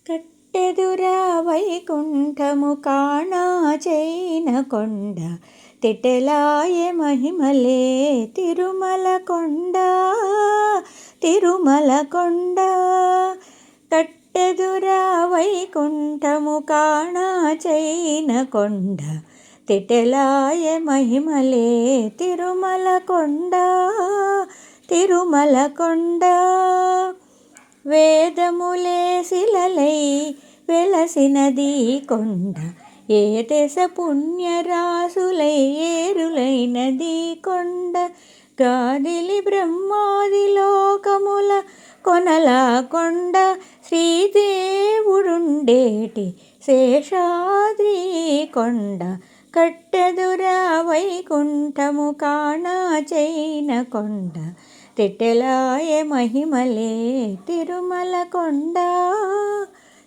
కట్టెదురా వైకుంఠము కాణా చైన కొండ తిటెలాయ మహిమలే తిరుమల కొండ తిరుమల కొండ. కట్టెదురా వైకుంఠము కాణా చైన కొండ తిటెలాయ మహిమలే తిరుమల కొండ తిరుమల కొండ. వేదములే శిలలై వెలసినది కొండ ఏ దశ పుణ్యరాశులై ఏరులైనది కొండ. గాదిలి బ్రహ్మాది లోకముల కొనల కొండ శ్రీదేవుడుండేటి శేషాద్రి కొండ. కట్టెదురా వైకుంఠము కాణా చైన కొండ తిటెలాయ మహిమలే తిరుమల కొండ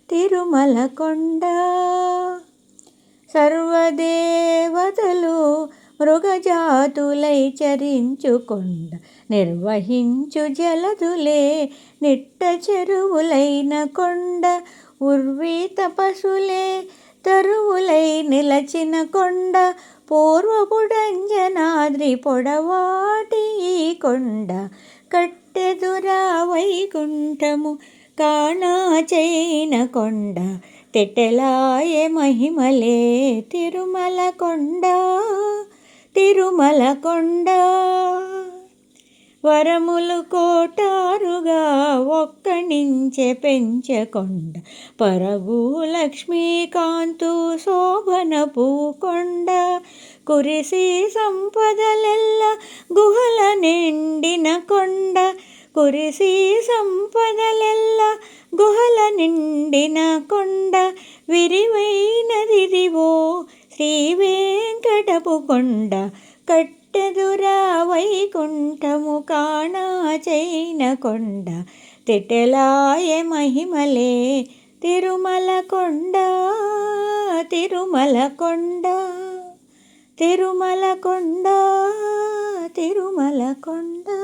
తిరుమల కొండ. సర్వదేవతలు మృగజాతులై చరించు కొండ నిర్వహించు జలదులే నిట్ట చెరువులైన కొండ. ఉర్వీ తపసులే తరువులై నిలచిన కొండ పూర్వపుడంజనాద్రి పొడవాటి ఈ కొండ. కట్టెదురా వైకుంఠము కాణా చైన కొండ తిటెలాయ మహిమలే తిరుమల కొండ తిరుమల కొండ. వరములు కోటారుగా ఒక్కణించె పెంచకొండ పరగు లక్ష్మీకాంతు శోభనపు కొండ. కురిసి సంపదలెల్ల గుహల నిండిన కొండ కురిసి సంపదలెల్ల గుహల నిండిన కొండ. విరివైనదిదివో శ్రీ వెంకటపు కొండ. కట్టెదురా వైకుంఠము కాణా చైన కొండ తిటెలాయ మహిమలే తిరుమల కొండ తిరుమల కొండ తిరుమల కొండ తిరుమల కొండ.